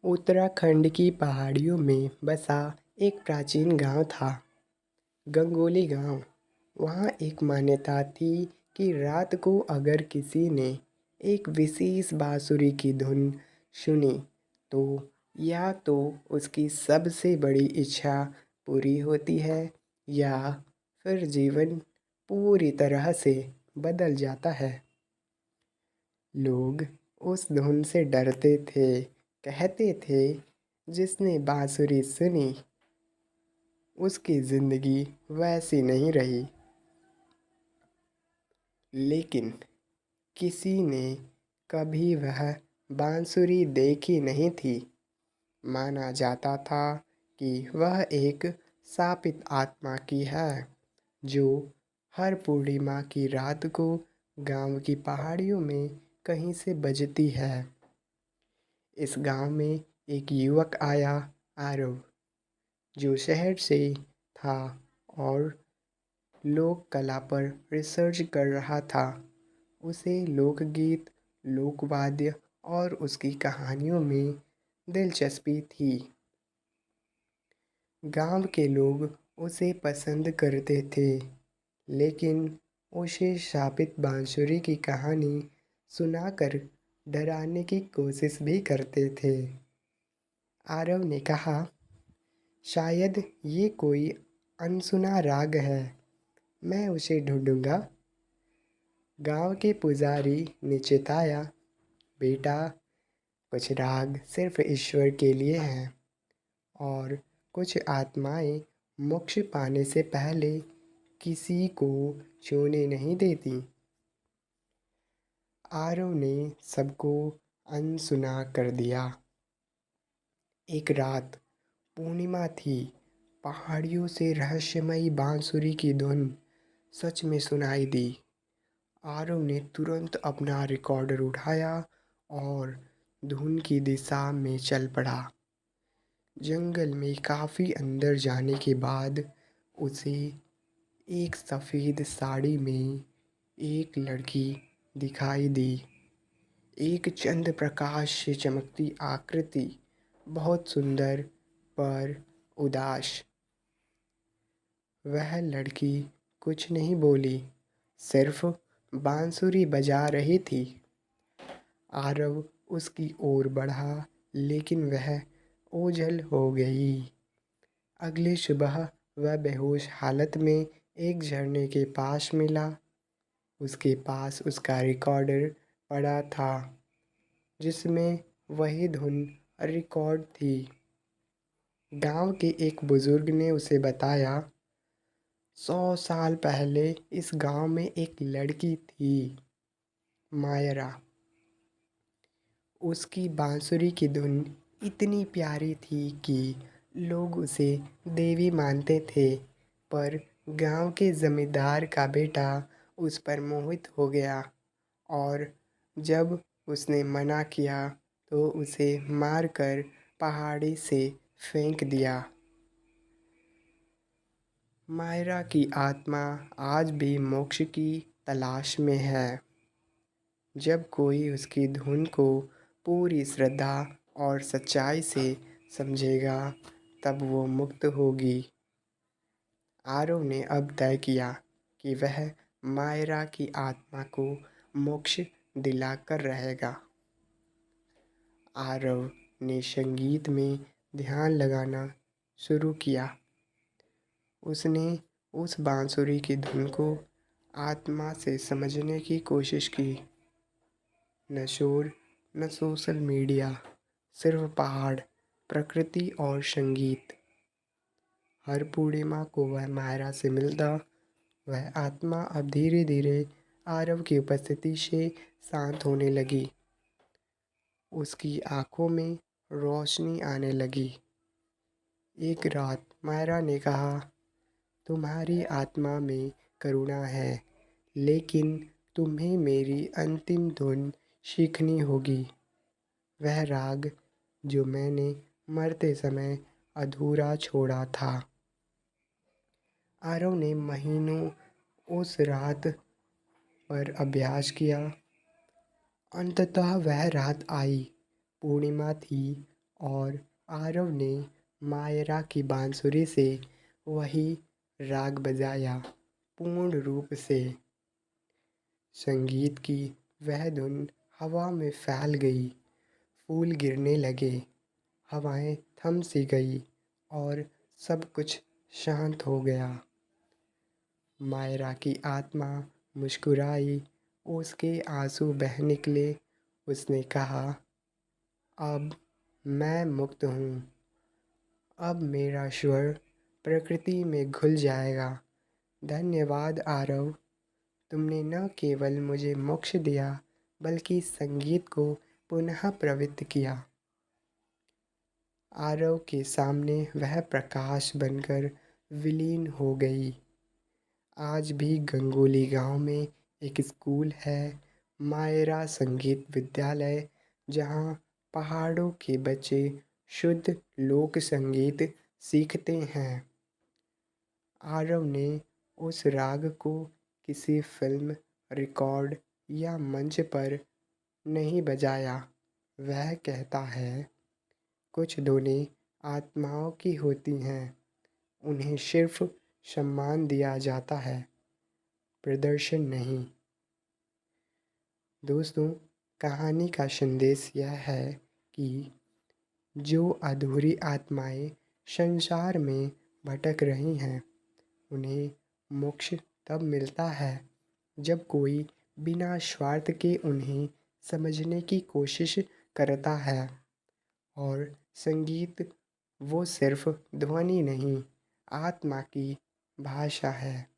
उत्तराखंड की पहाड़ियों में बसा एक प्राचीन गांव था, गंगोली गांव। वहाँ एक मान्यता थी कि रात को अगर किसी ने एक विशेष बांसुरी की धुन सुनी तो या तो उसकी सबसे बड़ी इच्छा पूरी होती है या फिर जीवन पूरी तरह से बदल जाता है। लोग उस धुन से डरते थे, कहते थे जिसने बांसुरी सुनी उसकी जिंदगी वैसी नहीं रही। लेकिन किसी ने कभी वह बांसुरी देखी नहीं थी। माना जाता था कि वह एक शापित आत्मा की है जो हर पूर्णिमा की रात को गांव की पहाड़ियों में कहीं से बजती है। इस गांव में एक युवक आया, आरव, जो शहर से था और लोक कला पर रिसर्च कर रहा था। उसे लोकगीत, लोकवाद्य और उसकी कहानियों में दिलचस्पी थी। गांव के लोग उसे पसंद करते थे, लेकिन उसे शापित बांसुरी की कहानी सुनाकर डराने की कोशिश भी करते थे। आरव ने कहा, शायद ये कोई अनसुना राग है, मैं उसे ढूंढूंगा। गांव के पुजारी ने चिताया, बेटा, कुछ राग सिर्फ ईश्वर के लिए हैं और कुछ आत्माएं मोक्ष पाने से पहले किसी को छूने नहीं देती। आरव ने सबको अनसुना कर दिया। एक रात पूर्णिमा थी। पहाड़ियों से रहस्यमयी बांसुरी की धुन सच में सुनाई दी। आरव ने तुरंत अपना रिकॉर्डर उठाया और धुन की दिशा में चल पड़ा। जंगल में काफ़ी अंदर जाने के बाद उसे एक सफ़ेद साड़ी में एक लड़की दिखाई दी। एक चंद्र प्रकाश से चमकती आकृति, बहुत सुंदर पर उदास। वह लड़की कुछ नहीं बोली, सिर्फ बांसुरी बजा रही थी। आरव उसकी ओर बढ़ा, लेकिन वह ओझल हो गई। अगली सुबह वह बेहोश हालत में एक झरने के पास मिला। उसके पास उसका रिकॉर्डर पड़ा था, जिसमें वही धुन रिकॉर्ड थी। गांव के एक बुजुर्ग ने उसे बताया, 100 साल पहले इस गांव में एक लड़की थी, मायरा। उसकी बांसुरी की धुन इतनी प्यारी थी कि लोग उसे देवी मानते थे, पर गांव के जमींदार का बेटा उस पर मोहित हो गया और जब उसने मना किया तो उसे मारकर पहाड़ी से फेंक दिया। मायरा की आत्मा आज भी मोक्ष की तलाश में है। जब कोई उसकी धुन को पूरी श्रद्धा और सच्चाई से समझेगा, तब वो मुक्त होगी। आरव ने अब तय किया कि वह मायरा की आत्मा को मोक्ष दिलाकर रहेगा। आरव ने संगीत में ध्यान लगाना शुरू किया। उसने उस बांसुरी की धुन को आत्मा से समझने की कोशिश की। न शोर, न सोशल मीडिया, सिर्फ पहाड़, प्रकृति और संगीत। हर पूर्णिमा को वह मायरा से मिलता। वह आत्मा अब धीरे धीरे आरव की उपस्थिति से शांत होने लगी। उसकी आंखों में रोशनी आने लगी। एक रात मायरा ने कहा, तुम्हारी आत्मा में करुणा है, लेकिन तुम्हें मेरी अंतिम धुन सीखनी होगी। वह राग जो मैंने मरते समय अधूरा छोड़ा था। आरव ने महीनों उस रात पर अभ्यास किया। अंततः वह रात आई। पूर्णिमा थी और आरव ने मायरा की बांसुरी से वही राग बजाया पूर्ण रूप से। संगीत की वह धुन हवा में फैल गई, फूल गिरने लगे, हवाएं थम सी गई और सब कुछ शांत हो गया। मायरा की आत्मा मुस्कुराई, उसके आंसू बह निकले। उसने कहा, अब मैं मुक्त हूँ। अब मेरा स्वर प्रकृति में घुल जाएगा। धन्यवाद आरव, तुमने न केवल मुझे मोक्ष दिया बल्कि संगीत को पुनः प्रवृत्त किया। आरव के सामने वह प्रकाश बनकर विलीन हो गई। आज भी गंगोली गांव में एक स्कूल है, मायरा संगीत विद्यालय, जहां पहाड़ों के बच्चे शुद्ध लोक संगीत सीखते हैं। आरव ने उस राग को किसी फिल्म, रिकॉर्ड या मंच पर नहीं बजाया। वह कहता है, कुछ धुनें आत्माओं की होती हैं, उन्हें सिर्फ सम्मान दिया जाता है, प्रदर्शन नहीं। दोस्तों, कहानी का संदेश यह है कि जो अधूरी आत्माएं संसार में भटक रही हैं, उन्हें मोक्ष तब मिलता है जब कोई बिना स्वार्थ के उन्हें समझने की कोशिश करता है। और संगीत वो सिर्फ ध्वनि नहीं, आत्मा की भाषा है।